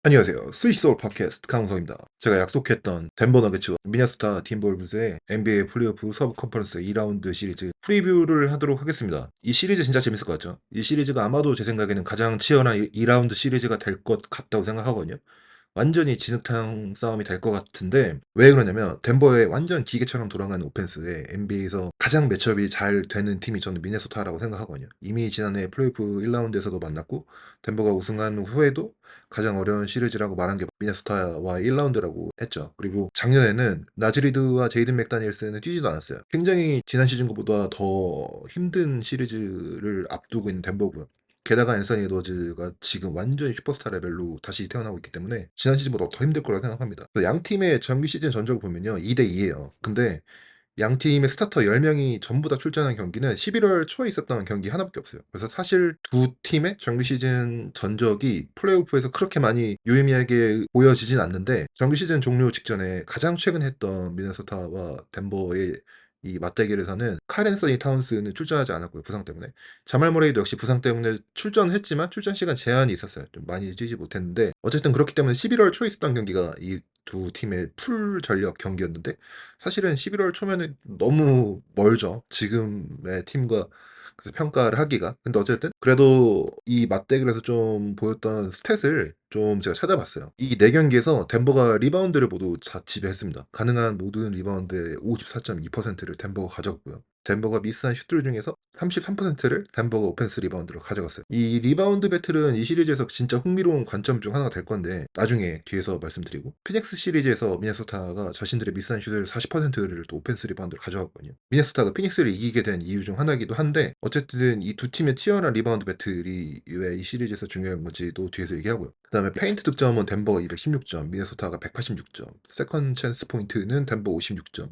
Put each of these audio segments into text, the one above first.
안녕하세요. 스위스올 팟캐스트 강성입니다. 제가 약속했던 덴버 너게츠와 미네소타 팀볼브스의 NBA 플레이오프 서브 컨퍼런스 2라운드 시리즈 프리뷰를 하도록 하겠습니다. 이 시리즈 진짜 재밌을 것 같죠? 이 시리즈가 아마도 제 생각에는 가장 치열한 2라운드 시리즈가 될 것 같다고 생각하거든요. 완전히 진흙탕 싸움이 될 것 같은데 왜 그러냐면 덴버의 완전 기계처럼 돌아가는 오펜스에 NBA에서 가장 매치업이 잘 되는 팀이 저는 미네소타라고 생각하거든요. 이미 지난해 플레이오프 1라운드에서도 만났고 덴버가 우승한 후에도 가장 어려운 시리즈라고 말한 게 미네소타와 1라운드라고 했죠. 그리고 작년에는 나즈리드와 제이든 맥다니엘스는 뛰지도 않았어요. 굉장히 지난 시즌보다 더 힘든 시리즈를 앞두고 있는 덴버고요. 게다가 앤서니 에드워즈가 지금 완전히 슈퍼스타 레벨로 다시 태어나고 있기 때문에 지난 시즌보다 더 힘들 거라고 생각합니다. 양 팀의 정규 시즌 전적을 보면요. 2대 2예요. 근데 양 팀의 스타터 10명이 전부 다 출전한 경기는 11월 초에 있었던 경기 하나밖에 없어요. 그래서 사실 두 팀의 정규 시즌 전적이 플레이오프에서 그렇게 많이 유의미하게 보여지진 않는데 정규 시즌 종료 직전에 가장 최근 했던 미네소타와 덴버의 이 맞대결에서는 칼 앤서니 타운스는 출전하지 않았고요. 부상 때문에. 자말 머레이도 역시 부상 때문에 출전했지만 출전 시간 제한이 있었어요. 좀 많이 뛰지 못했는데 어쨌든 그렇기 때문에 11월 초에 있었던 경기가 이 두 팀의 풀 전력 경기였는데 사실은 11월 초면은 너무 멀죠. 지금의 팀과 그래서 평가를 하기가. 근데 어쨌든 그래도 이 맞대결에서 좀 보였던 스탯을 좀 제가 찾아봤어요. 이 4경기에서 덴버가 리바운드를 모두 지배했습니다. 가능한 모든 리바운드의 54.2%를 덴버가 가져갔고요. 덴버가 미스한 슛들 중에서 33%를 덴버가 오펜스 리바운드로 가져갔어요. 이 리바운드 배틀은 이 시리즈에서 진짜 흥미로운 관점 중 하나가 될 건데 나중에 뒤에서 말씀드리고 피닉스 시리즈에서 미네소타가 자신들의 미스한 슛을 40%를 또 오펜스 리바운드로 가져갔거든요. 미네소타가 피닉스를 이기게 된 이유 중 하나이기도 한데 어쨌든 이 두 팀의 치열한 리바운드 배틀이 왜 이 시리즈에서 중요한 건지도 뒤에서 얘기하고요. 그 다음에 페인트 득점은 덴버가 216점, 미네소타가 186점, 세컨 찬스 포인트는 덴버 56점,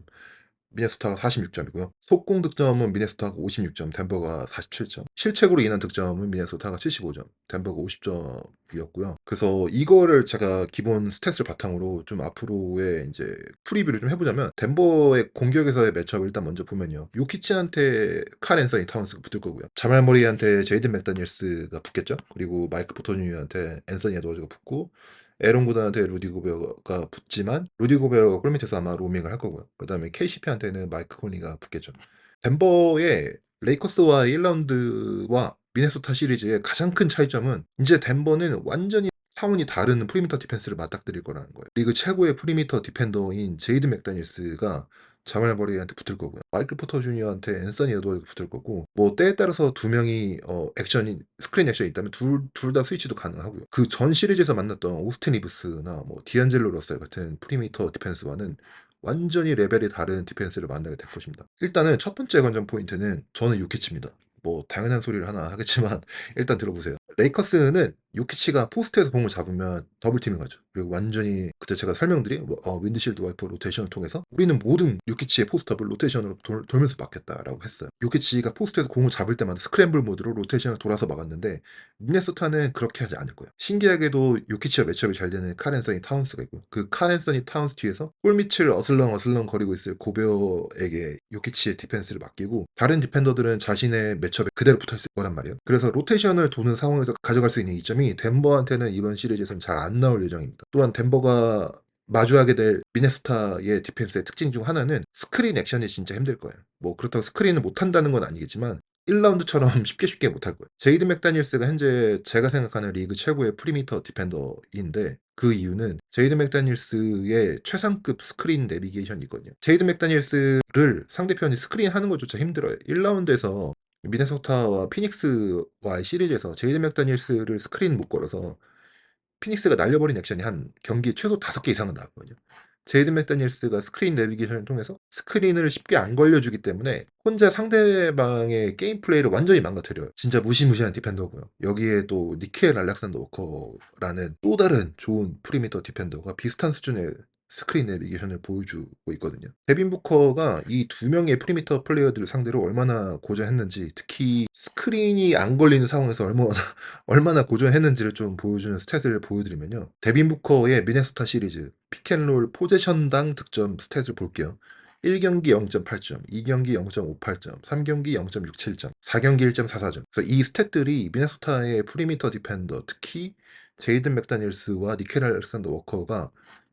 미네소타가 46점이고요. 속공 득점은 미네소타가 56점, 덴버가 47점. 실책으로 인한 득점은 미네소타가 75점, 덴버가 50점이었고요. 그래서 이거를 제가 기본 스탯을 바탕으로 좀 앞으로의 이제 프리뷰를 좀 해보자면 덴버의 공격에서의 매치업을 일단 먼저 보면요. 요키치한테 칼 앤서니 타운스가 붙을 거고요. 자말 머리한테 제이든 맥다니엘스가 붙겠죠. 그리고 마이크 포터 주니어한테 앤서니 에드워즈가 붙고 에런 고단한테 루디 고베어가 붙지만 루디 고베어가 골밑에서 아마 로밍을 할 거고요. 그다음에 KCP한테는 마이크 콘리가 붙겠죠. 덴버의 레이커스와 1라운드와 미네소타 시리즈의 가장 큰 차이점은 이제 덴버는 완전히 차원이 다른 프리미터 디펜스를 맞닥뜨릴 거라는 거예요. 리그 최고의 프리미터 디펜더인 제이드 맥다니엘스가 자말 머리한테 붙을 거고요. 마이클 포터 주니어한테 앤서니 에드워드가 붙을 거고 뭐 때에 따라서 두 명이 액션이 스크린 액션이 있다면 둘 다 스위치도 가능하고요. 그 전 시리즈에서 만났던 오스틴 리브스나 뭐 디안젤로 러셀 같은 프리미터 디펜스와는 완전히 레벨이 다른 디펜스를 만나게 될 것입니다. 일단은 첫 번째 관전 포인트는 저는 요키치입니다. 뭐 당연한 소리를 하나 하겠지만 일단 들어보세요. 레이커스는 요키치가 포스트에서 공을 잡으면 더블팀을 가죠. 그리고 완전히 그때 제가 설명드린 윈드실드 와이퍼 로테이션을 통해서 우리는 모든 요키치의 포스트업을 로테이션으로 돌면서 막겠다라고 했어요. 요키치가 포스트에서 공을 잡을 때마다 스크램블 모드로 로테이션을 돌아서 막았는데 미네소타는 그렇게 하지 않을 거예요. 신기하게도 요키치와 매치업이 잘 되는 칼 앤서니 타운스가 있고 그 칼 앤서니 타운스 뒤에서 골밑을 어슬렁 거리고 있을 고베어에게 요키치의 디펜스를 맡기고 다른 디펜더들은 자신의 매치업에 그대로 붙어있을 거란 말이에요. 그래서 로테이션을 도는 상황에서 가져갈 수 있는 이점이 덴버한테는 이번 시리즈에서는 잘 안 나올 예정입니다. 또한 덴버가 마주하게 될 미네소타의 디펜스의 특징 중 하나는 스크린 액션이 진짜 힘들 거예요. 뭐 그렇다고 스크린을 못한다는 건 아니겠지만 1라운드처럼 쉽게 못할 거예요. 제이드 맥다니엘스가 현재 제가 생각하는 리그 최고의 프리미터 디펜더인데 그 이유는 제이드 맥다니엘스의 최상급 스크린 내비게이션이 있거든요. 제이드 맥다니엘스를 상대편이 스크린 하는 것조차 힘들어요. 1라운드에서 미네소타와 피닉스와의 시리즈에서 제이드 맥다니엘스를 스크린 못 걸어서 피닉스가 날려버린 액션이 한 경기 최소 5개 이상은 나왔거든요. 제이든 맥다니엘스가 스크린 내비게이션을 통해서 스크린을 쉽게 안 걸려주기 때문에 혼자 상대방의 게임 플레이를 완전히 망가뜨려요. 진짜 무시무시한 디펜더고요. 여기에 또 니켈 알렉산더 워커라는 또 다른 좋은 프리미터 디펜더가 비슷한 수준의 스크린 내비게이션을 보여주고 있거든요. 데빈 부커가 이 두 명의 프리미터 플레이어들을 상대로 얼마나 고전했는지 특히 스크린이 안 걸리는 상황에서 얼마나 고전했는지를 좀 보여주는 스탯을 보여드리면요. 데빈 부커의 미네소타 시리즈 피켄롤 포제션당 득점 스탯을 볼게요. 1경기 0.8점, 2경기 0.58점, 3경기 0.67점, 4경기 1.44점. 그래서 이 스탯들이 미네소타의 프리미터 디펜더, 특히 제이든 맥다니엘스와 니켈 알렉산더 워커가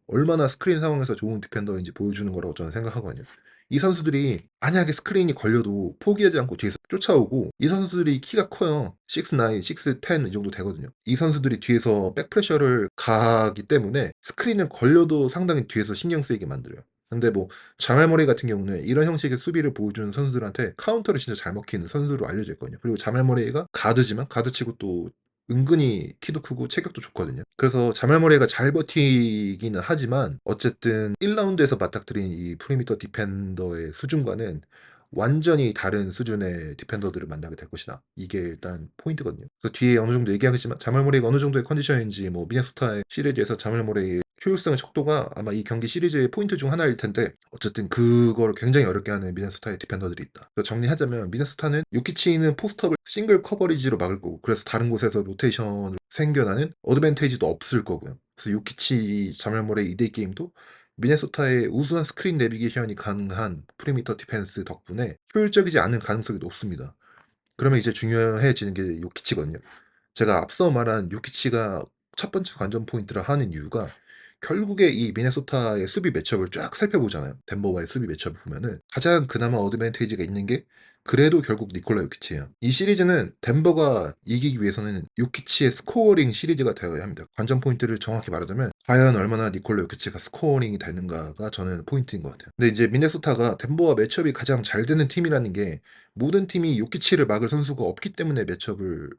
얼마나 스크린 상황에서 좋은 디펜더인지 보여주는 거라고 저는 생각하거든요. 이 선수들이 만약에 스크린이 걸려도 포기하지 않고 뒤에서 쫓아오고, 이 선수들이 키가 커요. 6'9", 6'10 이 정도 되거든요. 이 선수들이 뒤에서 백프레셔를 가하기 때문에 스크린은 걸려도 상당히 뒤에서 신경 쓰이게 만들어요. 근데 뭐 자말 머레이 같은 경우는 이런 형식의 수비를 보여주는 선수들한테 카운터를 진짜 잘 먹히는 선수로 알려져 있거든요. 그리고 자말 머레이가 가드지만 가드치고 또 은근히 키도 크고 체격도 좋거든요. 그래서 자말 머레이가 잘 버티기는 하지만 어쨌든 1라운드에서 맞닥뜨린 이 프리미터 디펜더의 수준과는 완전히 다른 수준의 디펜더들을 만나게 될 것이다. 이게 일단 포인트거든요. 그래서 뒤에 어느 정도 얘기하겠지만 자말 머레이가 어느 정도의 컨디션인지, 뭐 미네소타의 시리즈에서 자말 머레이의 효율성의 척도가 아마 이 경기 시리즈의 포인트 중 하나일 텐데, 어쨌든 그걸 굉장히 어렵게 하는 미네소타의 디펜더들이 있다. 그래서 정리하자면 미네소타는 요키치는 포스트업을 싱글 커버리지로 막을 거고, 그래서 다른 곳에서 로테이션으로 생겨나는 어드밴테이지도 없을 거고요. 그래서 요키치 자말 머레이 2대2 게임도 미네소타의 우수한 스크린 내비게이션이 가능한 프리미터 디펜스 덕분에 효율적이지 않은 가능성이 높습니다. 그러면 이제 중요해지는 게 요키치거든요. 제가 앞서 말한 요키치가 첫 번째 관전 포인트라 하는 이유가, 결국에 이 미네소타의 수비 매치업을 쫙 살펴보잖아요. 덴버와의 수비 매치업을 보면은 가장 그나마 어드밴테이지가 있는 게 그래도 결국 니콜라 요키치예요. 이 시리즈는 덴버가 이기기 위해서는 요키치의 스코어링 시리즈가 되어야 합니다. 관전 포인트를 정확히 말하자면 과연 얼마나 니콜라 요키치가 스코어링이 되는가가 저는 포인트인 것 같아요. 근데 이제 미네소타가 덴버와 매치업이 가장 잘 되는 팀이라는 게, 모든 팀이 요키치를 막을 선수가 없기 때문에 매치업을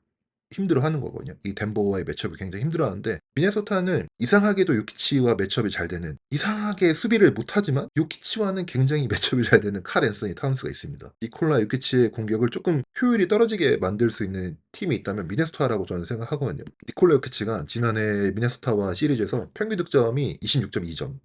힘들어하는 거거든요. 이 덴버와의 매치업을 굉장히 힘들어하는데, 미네소타는 이상하게도 요키치와 매치업이 잘 되는, 이상하게 수비를 못하지만 요키치와는 굉장히 매치업이 잘 되는 칼 앤서니 타운스가 있습니다. 니콜라 요키치의 공격을 조금 효율이 떨어지게 만들 수 있는 팀이 있다면 미네소타라고 저는 생각하거든요. 니콜라 요키치가 지난해 미네소타와 시리즈에서 평균 득점이 26.2점,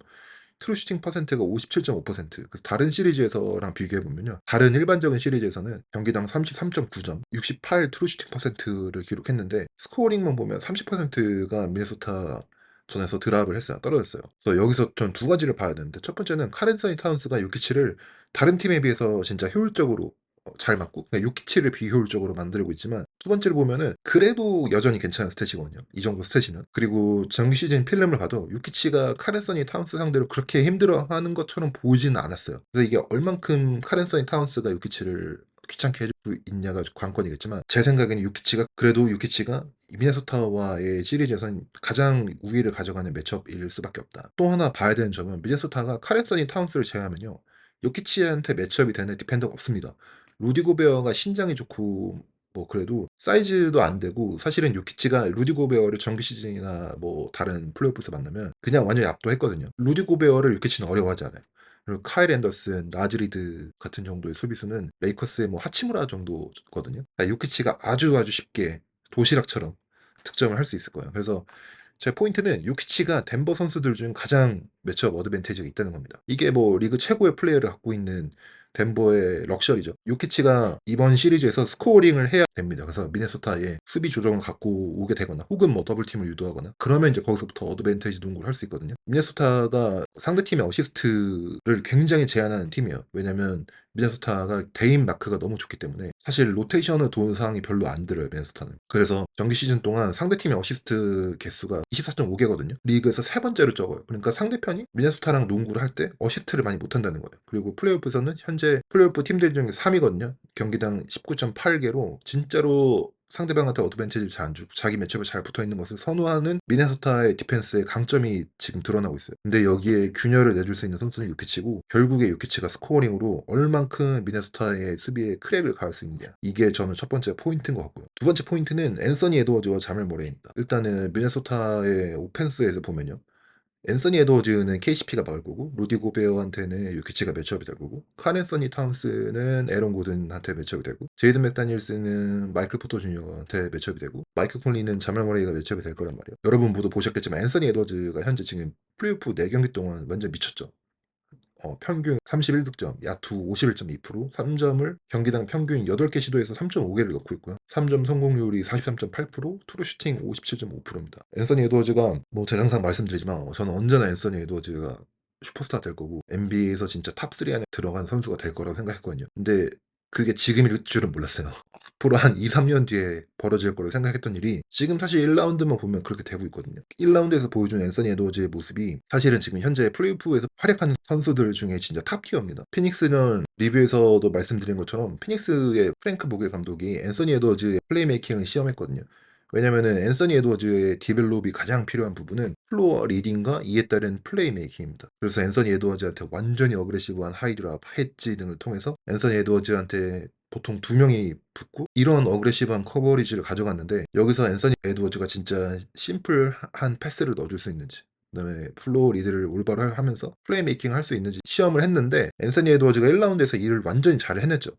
트루 슈팅 퍼센트가 57.5%. 그래서 다른 시리즈에서랑 비교해 보면요, 다른 일반적인 시리즈에서는 경기당 33.9점, 68 트루 슈팅 퍼센트를 기록했는데, 스코어링만 보면 30%가 미네소타 전에서 드랍을 했어요. 떨어졌어요. 그래서 여기서 전 두 가지를 봐야 되는데, 첫 번째는 카렌서니 타운스가 요키치를 다른 팀에 비해서 진짜 효율적으로 잘 맞고, 그러니까 요키치를 비효율적으로 만들고 있지만, 두 번째로 보면은 그래도 여전히 괜찮은 스탯이거든요. 이 정도 스탯이면. 그리고 정규 시즌 필름을 봐도 요키치가 카렌서니 타운스 상대로 그렇게 힘들어하는 것처럼 보이지는 않았어요. 그래서 이게 얼만큼 카렌서니 타운스가 요키치를 귀찮게 해주고 있냐가 관건이겠지만, 제 생각에는 요키치가 미네소타와의 시리즈에선 가장 우위를 가져가는 매치업일 수밖에 없다. 또 하나 봐야 되는 점은, 미네소타가 카렌서니 타운스를 제외하면요, 요키치한테 매치업이 되는 디펜더가 없습니다. 루디 고베어가 신장이 좋고 뭐 그래도 사이즈도 안 되고, 사실은 요키치가 루디 고베어를 정규 시즌이나 뭐 다른 플레이오프에서 만나면 그냥 완전히 압도했거든요. 루디 고베어를 요키치는 어려워하지 않아요. 그리고 카일 앤더슨, 나즈리드 같은 정도의 수비수는 레이커스의 뭐 하치무라 정도거든요. 그러니까 요키치가 아주 아주 쉽게 도시락처럼 득점을 할 수 있을 거예요. 그래서 제 포인트는 요키치가 덴버 선수들 중 가장 매치업 어드밴티지가 있다는 겁니다. 이게 뭐 리그 최고의 플레이어를 갖고 있는 덴버의 럭셔리죠. 요키치가 이번 시리즈에서 스코어링을 해야 됩니다. 그래서 미네소타의 수비 조정을 갖고 오게 되거나, 혹은 뭐 더블팀을 유도하거나, 그러면 이제 거기서부터 어드밴티지 농구를 할 수 있거든요. 미네소타가 상대팀의 어시스트를 굉장히 제한하는 팀이에요. 왜냐면 미네소타가 대인 마크가 너무 좋기 때문에 사실 로테이션을 도는 상황이 별로 안 들어요, 미네소타는. 그래서 정규 시즌 동안 상대팀의 어시스트 개수가 24.5개거든요. 리그에서 세 번째로 적어요. 그러니까 상대편이 미네소타랑 농구를 할 때 어시스트를 많이 못한다는 거예요. 그리고 플레이오프에서는 현재 플레이오프 팀들 중에 3위거든요. 경기당 19.8개로 진짜로 상대방한테 어드밴티지를 잘 안 주고 자기 매치업에 잘 붙어있는 것을 선호하는 미네소타의 디펜스의 강점이 지금 드러나고 있어요. 근데 여기에 균열을 내줄 수 있는 선수는 요키치고, 결국에 요키치가 스코어링으로 얼만큼 미네소타의 수비에 크랙을 가할 수 있느냐, 이게 저는 첫 번째 포인트인 것 같고요. 두 번째 포인트는 앤서니 에드워즈와 자멜 모레이입니다. 일단은 미네소타의 오펜스에서 보면요, 앤서니 에드워즈는 KCP가 막을 거고, 루디 고베어한테는 요키치가 매치업이 될 거고, 칼 앤서니 타운스는 에런 고든한테 매치업이 되고, 제이든 맥다니엘스는 마이클 포터 주니어한테 매치업이 되고, 마이클 콘리는 자말 머레이가 매치업이 될 거란 말이에요. 여러분 모두 보셨겠지만 앤서니 에드워즈가 현재 지금 플레이오프 4경기 동안 완전 미쳤죠. 평균 31득점, 야투 51.2%, 3점을 경기당 평균 8개 시도에서 3.5개를 넣고 있고요. 3점 성공률이 43.8%, 투루 슈팅 57.5%입니다. 앤서니 에드워즈가 뭐 제가 항상 말씀드리지만, 저는 언제나 앤서니 에드워즈가 슈퍼스타 될 거고 NBA에서 진짜 탑3 안에 들어간 선수가 될 거라고 생각했거든요. 근데 그게 지금일 줄은 몰랐어요. 앞으로 한 2-3년 뒤에 벌어질 거라고 생각했던 일이 지금 사실 1 라운드만 보면 그렇게 되고 있거든요. 1 라운드에서 보여준 앤서니 에드워즈의 모습이 사실은 지금 현재 플레이오프에서 활약하는 선수들 중에 진짜 탑 티어입니다. 피닉스는 리뷰에서도 말씀드린 것처럼 피닉스의 프랭크 보겔 감독이 앤서니 에드워즈의 플레이메이킹을 시험했거든요. 왜냐면은 앤서니 에드워즈의 디벨롭이 가장 필요한 부분은 플로어 리딩과 이에 따른 플레이메이킹입니다. 그래서 앤서니 에드워즈한테 완전히 어그레시브한 하이드랍, 헤지 등을 통해서 앤서니 에드워즈한테 보통 2명이 붙고 이런 어그레시브한 커버리지를 가져갔는데 여기서 앤서니 에드워즈가 진짜 심플한 패스를 넣어줄 수 있는지 그다음에 플로어 리드를 올바로 하면서 플레이메이킹을 할 수 있는지 시험을 했는데 앤서니 에드워즈가 1라운드에서 일을 완전히 잘 해냈죠.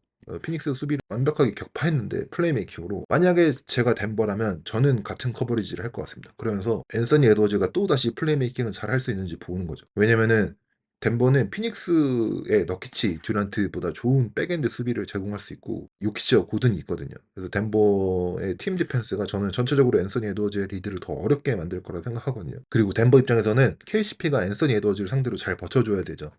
피닉스 수비를 완벽하게 격파했는데 플레이메이킹으로 만약에 제가 덴버라면 저는 같은 커버리지를 할 것 같습니다. 그러면서 앤서니 에드워즈가 또다시 플레이메이킹을 잘 할 수 있는지 보는 거죠. 왜냐면은 덴버는 피닉스의 너키치, 듀란트보다 좋은 백엔드 수비를 제공할 수 있고 요키치와 고든이 있거든요. 그래서 덴버의 팀 디펜스가 저는 전체적으로 앤서니 에드워즈의 리드를 더 어렵게 만들 거라고 생각하거든요. 그리고 덴버 입장에서는 KCP가 앤서니 에드워즈를 상대로 잘 버텨줘야 되죠.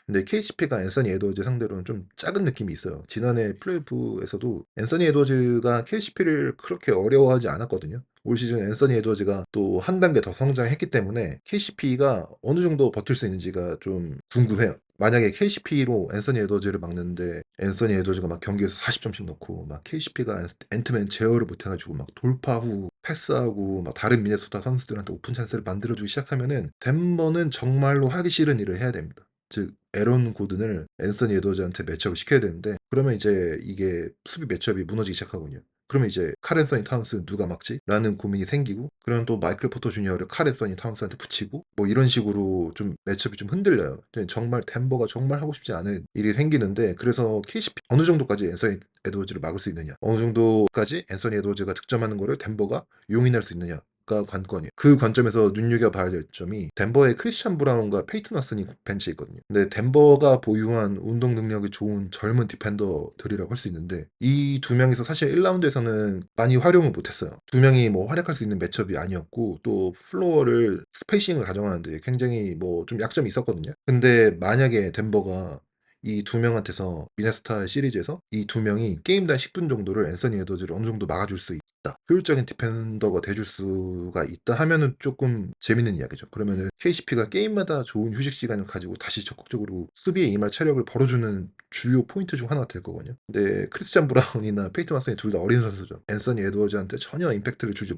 근데 KCP가 앤서니 에드워즈 상대로는 좀 작은 느낌이 있어요. 지난해 플레이오프에서도 앤서니 에드워즈가 KCP를 그렇게 어려워하지 않았거든요. 올 시즌 앤서니 에드워즈가 또 한 단계 더 성장했기 때문에 KCP가 어느 정도 버틸 수 있는지가 좀 궁금해요. 만약에 KCP로 앤서니 에드워즈를 막는데 앤서니 에드워즈가 막 경기에서 40점씩 넣고 막 KCP가 앤트맨 제어를 못해가지고 막 돌파 후 패스하고 막 다른 미네소타 선수들한테 오픈 찬스를 만들어주기 시작하면은 덴버는 정말로 하기 싫은 일을 해야 됩니다. 즉 에런 고든을 앤서니 에드워즈한테 매치업을 시켜야 되는데 그러면 이제 이게 수비 매치업이 무너지기 시작하거든요. 그러면 이제 칼 앤서니 타운스는 누가 막지? 라는 고민이 생기고 그러면 또 마이클 포터 주니어를 칼 앤서니 타운스한테 붙이고 뭐 이런 식으로 좀 매치업이 좀 흔들려요. 정말 덴버가 정말 하고 싶지 않은 일이 생기는데 그래서 KCP 어느 정도까지 앤서니 에드워즈를 막을 수 있느냐 어느 정도까지 앤서니 에드워즈가 득점하는 거를 덴버가 용인할 수 있느냐 가 관건이에요. 그 관점에서 눈여겨봐야 될 점이 덴버의 크리스찬 브라운과 페이튼 왓슨이 벤치에 있거든요. 근데 덴버가 보유한 운동 능력이 좋은 젊은 디펜더들이라고 할 수 있는데 이 두 명이서 사실 1라운드에서는 많이 활용을 못했어요. 두 명이 뭐 활약할 수 있는 매첩이 아니었고 또 플로어를 스페이싱을 가져가는데 굉장히 뭐 좀 약점이 있었거든요. 근데 만약에 덴버가 이 두 명한테서 미네소타 시리즈에서 이 두 명이 게임당 10분 정도를 앤서니 에드워즈를 어느 정도 막아줄 수 있다. 효율적인 디펜더가 돼줄 수가 있다 하면은 조금 재밌는 이야기죠. 그러면은 KCP가 게임마다 좋은 휴식 시간을 가지고 다시 적극적으로 수비에 임할 체력을 벌어주는 주요 포인트 중 하나가 될 거거든요. 근데 크리스찬 브라운이나 페이튼 왓슨이 둘 다 어린 선수죠. 앤서니 에드워즈한테 전혀 임팩트를 주지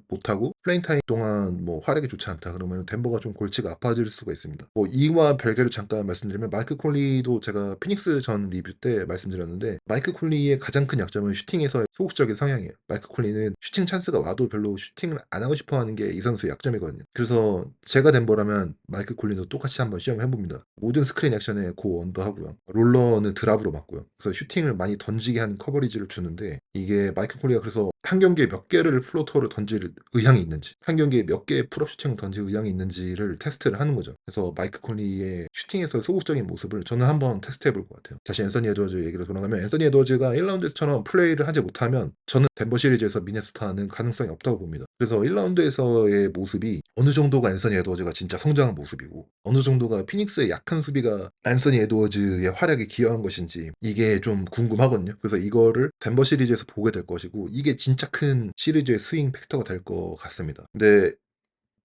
못하고 플레잉 타임 동안 뭐 활약이 좋지 않다 그러면 덴버가 좀 골치가 아파질 수가 있습니다. 뭐 이와 별개로 잠깐 말씀드리면 마이크 콜리도 제가 피닉스 전 리뷰 때 말씀드렸는데 마이크 콜리의 가장 큰 약점은 슈팅에서 소극적인 성향이에요. 마이크 콜리는 슈팅 찬스가 와도 별로 슈팅을 안 하고 싶어 하는 게 이 선수의 약점이거든요. 그래서 제가 덴버라면 마이크 콜린도 똑같이 한번 시험을 해봅니다. 모든 스크린 액션에 고 언더 하고요. 롤러는 드랍으로 맞고요. 그래서 슈팅을 많이 던지게 하는 커버리지를 주는데 이게 마이크 콜리가 그래서 한 경기에 몇 개를 플로터를 던질 의향이 있는지 한 경기에 몇 개의 풀업 슈팅을 던질 의향이 있는지를 테스트를 하는 거죠. 그래서 마이크 콜리의 슈팅에서 소극적인 모습을 저는 한번 테스트 해볼 것 같아요. 다시 앤서니 에드워즈 얘기로 돌아가면 앤서니 에드워즈가 1라운드에서처럼 플레이를 하지 못하면 저는 덴버 시리즈에서 미네소타는 가능성이 없다고 봅니다. 그래서 1라운드에서의 모습이 어느 정도가 앤서니 에드워즈가 진짜 성장한 모습이고 어느 정도가 피닉스의 약한 수비가 앤서니 에드워즈의 활약에 기여한 것인지 이게 좀 궁금하거든요. 그래서 이거를 덴버 시리즈에서 보게 될 것이고 이게 진짜 큰 시리즈의 스윙 팩터가 될 것 같습니다. 근데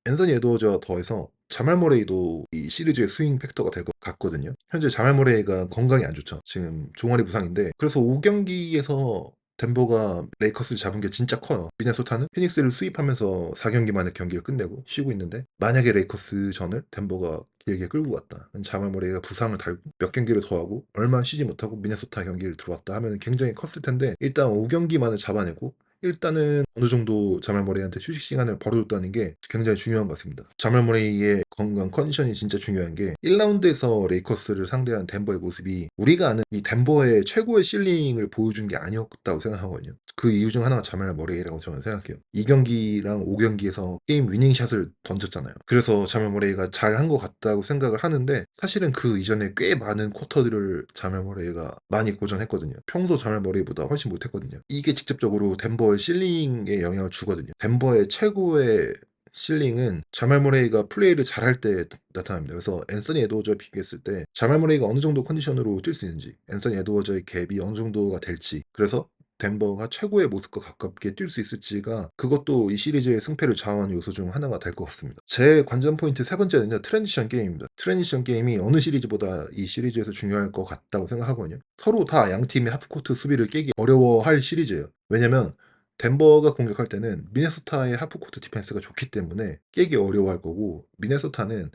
앤서니 에드워즈와 더해서 자말 모레이도 이 시리즈의 스윙 팩터가 될 것 같거든요. 현재 자말 모레이가 건강이 안 좋죠. 지금 종아리 부상인데 그래서 5경기에서 덴버가 레이커스를 잡은 게 진짜 커요. 미네소타는 피닉스를 수입하면서 4경기 만에 경기를 끝내고 쉬고 있는데 만약에 레이커스 전을 덴버가 길게 끌고 갔다. 자말 모레이가 부상을 달고 몇 경기를 더 하고 얼마 쉬지 못하고 미네소타 경기를 들어왔다 하면 굉장히 컸을 텐데 일단 5경기만을 잡아내고 일단은 어느 정도 자말 머레이한테 휴식 시간을 벌어줬다는 게 굉장히 중요한 것 같습니다. 자말 머레이의 건강 컨디션이 진짜 중요한 게 1라운드에서 레이커스를 상대한 덴버의 모습이 우리가 아는 이 덴버의 최고의 실링을 보여준 게 아니었다고 생각하거든요. 그 이유 중 하나가 자말 머레이라고 저는 생각해요. 2경기랑 5경기에서 게임 위닝샷을 던졌잖아요. 그래서 자말 머레이가 잘한 것 같다고 생각을 하는데 사실은 그 이전에 꽤 많은 쿼터들을 자말 머레이가 많이 고전했거든요. 평소 자말 머레이보다 훨씬 못했거든요. 이게 직접적으로 덴버의 실링에 영향을 주거든요. 덴버의 최고의 실링은 자말 모레이가 플레이를 잘할 때 나타납니다. 그래서 앤서니 에드워즈와 비교했을 때 자말 모레이가 어느 정도 컨디션으로 뛸 수 있는지, 앤서니 에드워즈의 갭이 어느 정도가 될지, 그래서 덴버가 최고의 모습과 가깝게 뛸 수 있을지가, 그것도 이 시리즈의 승패를 좌우하는 요소 중 하나가 될 것 같습니다. 제 관전 포인트 세 번째는요, 트랜지션 게임입니다. 트랜지션 게임이 어느 시리즈보다 이 시리즈에서 중요할 것 같다고 생각하거든요. 서로 다 양 팀의 하프코트 수비를 깨기 어려워할 시리즈예요. 왜냐면 덴버가 공격할 때는 미네소타의 하프코트 디펜스가 좋기 때문에 깨기 어려워할 거고, 미네소타는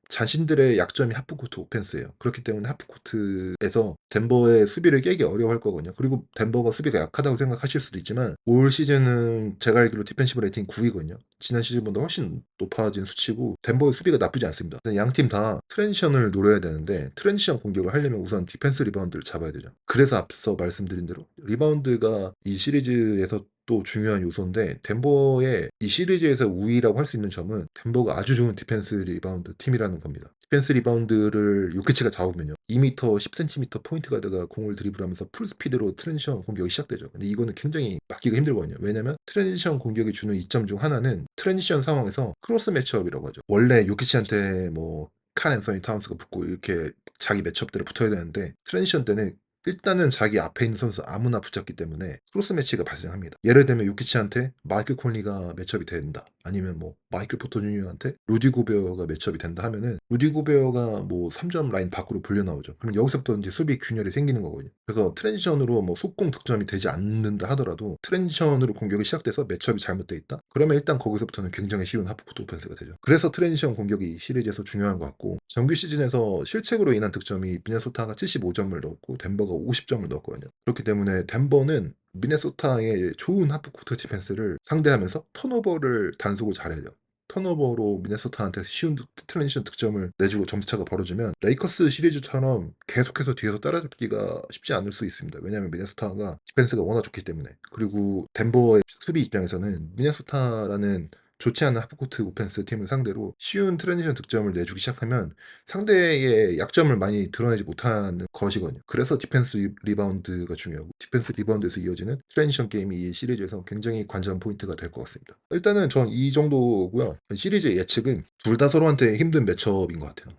자신들의 약점이 하프코트 오펜스예요. 그렇기 때문에 하프코트에서 덴버의 수비를 깨기 어려워할 거거든요. 그리고 덴버가 수비가 약하다고 생각하실 수도 있지만, 올 시즌은 제가 알기로 디펜시브 레이팅 9위거든요. 지난 시즌보다 훨씬 높아진 수치고, 덴버의 수비가 나쁘지 않습니다. 양 팀 다 트랜지션을 노려야 되는데, 트랜지션 공격을 하려면 우선 디펜스 리바운드를 잡아야 되죠. 그래서 앞서 말씀드린 대로 리바운드가 이 시리즈에서 또 중요한 요소인데, 덴버의 이 시리즈에서 우위라고 할 수 있는 점은 덴버가 아주 좋은 디펜스 리바운드 팀이라는 겁니다. 디펜스 리바운드를 요키치가 잡으면요, 2m 10cm 포인트 가드가 공을 드리블하면서 풀 스피드로 트랜지션 공격이 시작되죠. 근데 이거는 굉장히 막기가 힘들거든요. 왜냐면 트랜지션 공격이 주는 이점 중 하나는 트랜지션 상황에서 크로스 매치업이라고 하죠. 원래 요키치한테 뭐 칼 앤서니 타운스가 붙고 이렇게 자기 매치업대로 붙어야 되는데, 트랜지션 때는 일단은 자기 앞에 있는 선수 아무나 붙잡기 때문에 크로스 매치가 발생합니다. 예를 들면 요키치한테 마이클 콘리가 매치업이 된다, 아니면 뭐 마이클 포터 주니어한테 루디 고베어가 매치업이 된다 하면은, 루디 고베어가 뭐 3점 라인 밖으로 불려 나오죠. 그럼 여기서부터 이제 수비 균열이 생기는 거거든요. 그래서 트랜지션으로 뭐 속공 득점이 되지 않는다 하더라도, 트랜지션으로 공격이 시작돼서 매치업이 잘못돼 있다, 그러면 일단 거기서부터는 굉장히 쉬운 하프코트 오펜스가 되죠. 그래서 트랜지션 공격이 시리즈에서 중요한 것 같고, 정규 시즌에서 실책으로 인한 득점이 미네소타가 75점을 넣었고 덴버가 50점을 넣었거든요. 그렇기 때문에 덴버는 미네소타의 좋은 하프코트 디펜스를 상대하면서 턴오버를 단속을 잘해야 돼요. 턴오버로 미네소타한테 쉬운 트랜지션 득점을 내주고 점수차가 벌어지면 레이커스 시리즈처럼 계속해서 뒤에서 따라잡기가 쉽지 않을 수 있습니다. 왜냐하면 미네소타가 디펜스가 워낙 좋기 때문에. 그리고 덴버의 수비 입장에서는 미네소타라는 좋지 않은 하프코트 오펜스 팀을 상대로 쉬운 트랜지션 득점을 내주기 시작하면 상대의 약점을 많이 드러내지 못하는 것이거든요. 그래서 디펜스 리바운드가 중요하고, 디펜스 리바운드에서 이어지는 트랜지션 게임이 이 시리즈에서 굉장히 관전 포인트가 될 것 같습니다. 일단은 전 이 정도고요. 시리즈 예측은 둘 다 서로한테 힘든 매첩인 것 같아요.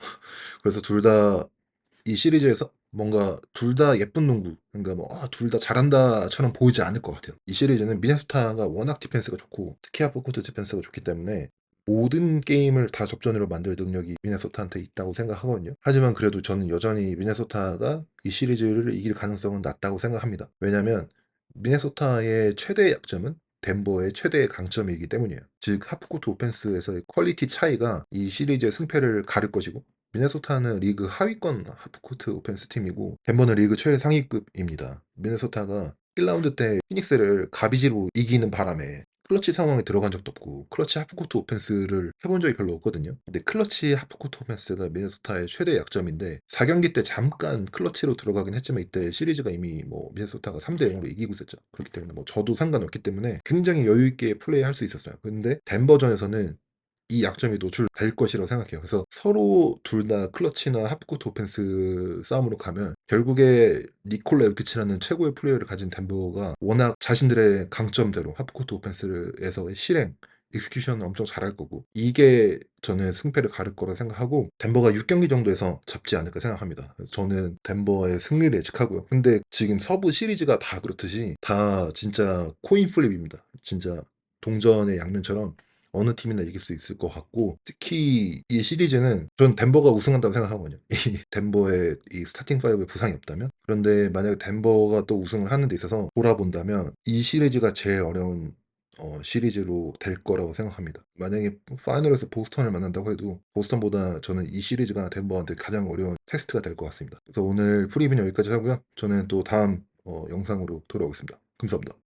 그래서 둘 다 이 시리즈에서 뭔가 둘 다 예쁜 농구, 그러니까 뭐 둘 다 잘한다처럼 보이지 않을 것 같아요. 이 시리즈는 미네소타가 워낙 디펜스가 좋고, 특히 하프코트 디펜스가 좋기 때문에 모든 게임을 다 접전으로 만들 능력이 미네소타한테 있다고 생각하거든요. 하지만 그래도 저는 여전히 미네소타가 이 시리즈를 이길 가능성은 낮다고 생각합니다. 왜냐면 미네소타의 최대의 약점은 덴버의 최대의 강점이기 때문이에요. 즉 하프코트 오펜스에서의 퀄리티 차이가 이 시리즈의 승패를 가를 것이고, 미네소타는 리그 하위권 하프코트 오펜스 팀이고, 덴버는 리그 최상위급입니다. 미네소타가 1라운드 때 피닉스를 가비지로 이기는 바람에 클러치 상황에 들어간 적도 없고, 클러치 하프코트 오펜스를 해본 적이 별로 없거든요. 근데 클러치 하프코트 오펜스가 미네소타의 최대 약점인데, 4경기 때 잠깐 클러치로 들어가긴 했지만 이때 시리즈가 이미 뭐 미네소타가 3대 0으로 이기고 있었죠. 그렇기 때문에 뭐 저도 상관없기 때문에 굉장히 여유 있게 플레이할 수 있었어요. 근데 덴버전에서는 이 약점이 노출될 것이라고 생각해요. 그래서 서로 둘 다 클러치나 하프코트 오펜스 싸움으로 가면 결국에 니콜라 요키치라는 최고의 플레이어를 가진 덴버가 워낙 자신들의 강점대로 하프코트 오펜스에서의 실행, 익스큐션을 엄청 잘할 거고, 이게 저는 승패를 가를 거라 생각하고 덴버가 6경기 정도에서 잡지 않을까 생각합니다. 그래서 저는 덴버의 승리를 예측하고요. 근데 지금 서부 시리즈가 다 그렇듯이 다 진짜 코인 플립입니다. 진짜 동전의 양면처럼 어느 팀이나 이길 수 있을 것 같고, 특히 이 시리즈는 전 덴버가 우승한다고 생각하거든요. 이 덴버의 이 스타팅 5에 부상이 없다면. 그런데 만약에 덴버가 또 우승을 하는 데 있어서 돌아본다면 이 시리즈가 제일 어려운 시리즈로 될 거라고 생각합니다. 만약에 파이널에서 보스턴을 만난다고 해도 보스턴보다 저는 이 시리즈가 덴버한테 가장 어려운 테스트가 될 것 같습니다. 그래서 오늘 프리뷰는 여기까지 하고요. 저는 또 다음 영상으로 돌아오겠습니다. 감사합니다.